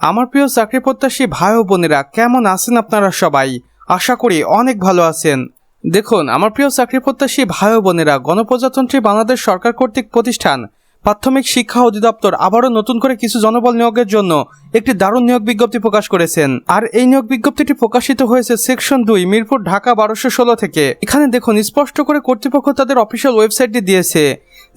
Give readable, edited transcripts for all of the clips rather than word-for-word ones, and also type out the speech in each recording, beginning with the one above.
আমার প্রিয় চাকরি প্রত্যাশী ভাই ও বোনেরা, কেমন আছেন আপনারা সবাই? আশা করি অনেক ভালো আছেন। দেখুন, আমার প্রিয় চাকরি প্রত্যাশী ভাই ও বোনেরা, গণপ্রজাতন্ত্রী বাংলাদেশ সরকার কর্তৃক প্রতিষ্ঠান প্রাথমিক শিক্ষা অধিদপ্তর আবারও নতুন করে কিছু জনবল নিয়োগের জন্য একটি দারুণ নিয়োগ বিজ্ঞপ্তি প্রকাশ করেছেন। আর এই নিয়োগ বিজ্ঞপ্তিটি প্রকাশিত হয়েছে সেকশন 2 মিরপুর ঢাকা 1216 থেকে। এখানে দেখুন স্পষ্ট করে কর্তৃপক্ষ তাদের অফিসিয়াল ওয়েবসাইটটি দিয়েছে,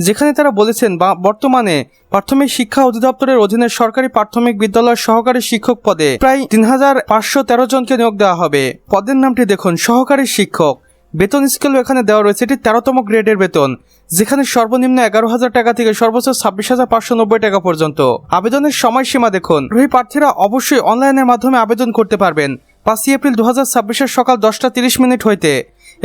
যেখানে তারা বলেছেন বর্তমানে প্রাথমিক শিক্ষা অধিদপ্তরের অধীনে সরকারি প্রাথমিক বিদ্যালয়ের সহকারী শিক্ষক পদে প্রায় 3513 জনকে নিয়োগ দেওয়া হবে। পদের নামটি দেখুন সহকারী শিক্ষক। বেতন স্কেলও এখানে দেওয়া রয়েছে, এটি 13তম গ্রেডের বেতন, যেখানে সর্বনিম্ন 11,000 টাকা থেকে সর্বোচ্চ 26,590 টাকা পর্যন্ত। আবেদনের সময়সীমা দেখুন, আগ্রহী প্রার্থীরা অবশ্যই অনলাইনের মাধ্যমে আবেদন করতে পারবেন 5 এপ্রিল 2026 সকাল 10:30 হইতে,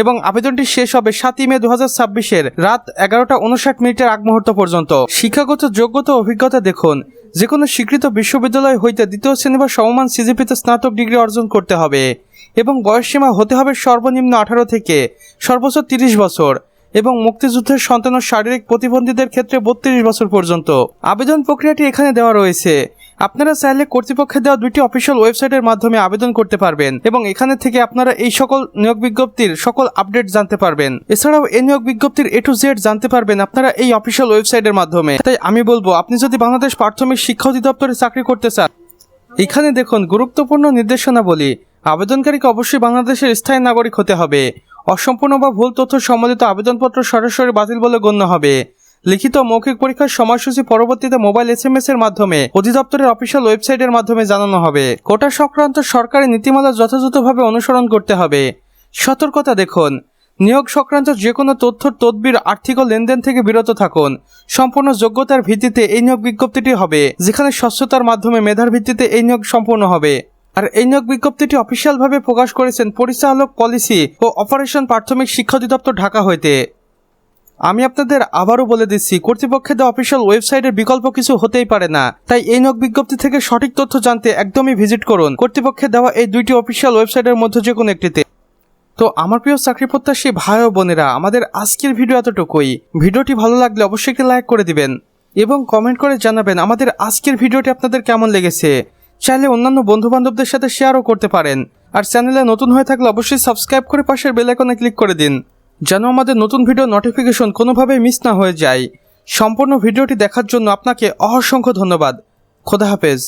এবং আবেদনটি শেষ হবে 7 মে 2026 রাত 11:59 আগ মুহূর্ত পর্যন্ত। শিক্ষাগত যোগ্যতা অভিজ্ঞতা দেখুন, যে কোনো স্বীকৃত বিশ্ববিদ্যালয় হইতে দ্বিতীয় শ্রেণী বা সমমান সিজিপিতে স্নাতক ডিগ্রি অর্জন করতে হবে, এবং বয়সসীমা হতে হবে সর্বনিম্ন 18 থেকে সর্বোচ্চ 30 বছর, এবং মুক্তিযুদ্ধের সন্তান ও শারীরিক প্রতিবন্ধীদের ক্ষেত্রে 32 বছর পর্যন্ত। আবেদন প্রক্রিয়াটি এখানে দেওয়া রয়েছে। আপনারা চাইলে কর্তৃপক্ষের দেওয়া 2টি অফিসিয়াল ওয়েবসাইটের মাধ্যমে আবেদন করতে পারবেন, এবং এখানে থেকে আপনারা এই সকল নিয়োগ বিজ্ঞপ্তির সকল আপডেট জানতে পারবেন। এছাড়াও এই নিয়োগ বিজ্ঞপ্তির A to Z জানতে পারবেন আপনারা এই অফিসিয়াল ওয়েবসাইটের মাধ্যমে। তাই আমি বলবো, আপনি যদি বাংলাদেশ প্রাথমিক শিক্ষা অধিদপ্তরে চাকরি করতে চান, এখানে দেখুন গুরুত্বপূর্ণ নির্দেশনাবলী। আবেদনকারীকে অবশ্যই বাংলাদেশের স্থায়ী নাগরিক হতে হবে। অসম্পূর্ণ বা ভুল তথ্য সম্বলিত আবেদনপত্র সরাসরি বাতিল বলে গণ্য হবে। লিখিত মৌখিক পরীক্ষার সময়সূচি পরবর্তীতে মোবাইল SMS এর মাধ্যমে অধিদপ্তরের অফিসিয়াল ওয়েবসাইটের মাধ্যমে জানানো হবে। কোটা সংক্রান্ত সরকারি নীতিমালা যথাযথভাবে অনুসরণ করতে হবে। সতর্কতা দেখুন, নিয়োগ সংক্রান্ত যে কোনো তথ্য তদবির আর্থিক ও লেনদেন থেকে বিরত থাকুন। সম্পূর্ণ যোগ্যতার ভিত্তিতে এই নিয়োগ বিজ্ঞপ্তিটি হবে, যেখানে স্বচ্ছতার মাধ্যমে মেধার ভিত্তিতে এই নিয়োগ সম্পূর্ণ হবে। আর এই নিয়োগ বিজ্ঞপ্তিটি অফিসিয়ালভাবে প্রকাশ করেছেন পরিচালক পলিসি ও অপারেশন প্রাথমিক শিক্ষা অধিদপ্তর ঢাকা হইতে। আমি আপনাদের আবারও বলে দিচ্ছি, কর্তৃপক্ষের দেওয়া অফিসিয়াল ওয়েবসাইটের বিকল্প কিছু হতেই পারে না। তাই এই নিয়োগ বিজ্ঞপ্তি থেকে সঠিক তথ্য জানতে একদমই ভিজিট করুন কর্তৃপক্ষের দেওয়া এই 2টি অফিসিয়াল ওয়েবসাইটের মধ্যে যে কোনো একটিতে। তো আমার প্রিয় চাকরি প্রত্যাশী ভাই ও বোনেরা, আমাদের আজকের ভিডিও এতটুকুই। ভিডিওটি ভালো লাগলে অবশ্যই একটি লাইক করে দিবেন এবং কমেন্ট করে জানাবেন আমাদের আজকের ভিডিওটি আপনাদের কেমন লেগেছে। চাইলে অন্যান্য বন্ধু বান্ধবদের সাথে শেয়ারও করতে পারেন। আর চ্যানেলে নতুন হয়ে থাকলে অবশ্যই সাবস্ক্রাইব করে পাশের বেল আইকনে ক্লিক করে দিন, যেন আমাদের নতুন ভিডিও নোটিফিকেশন কোনোভাবেই মিস না হয়ে যায়। সম্পূর্ণ ভিডিওটি দেখার জন্য আপনাকে অসংখ্য ধন্যবাদ। খোদা হাফেজ।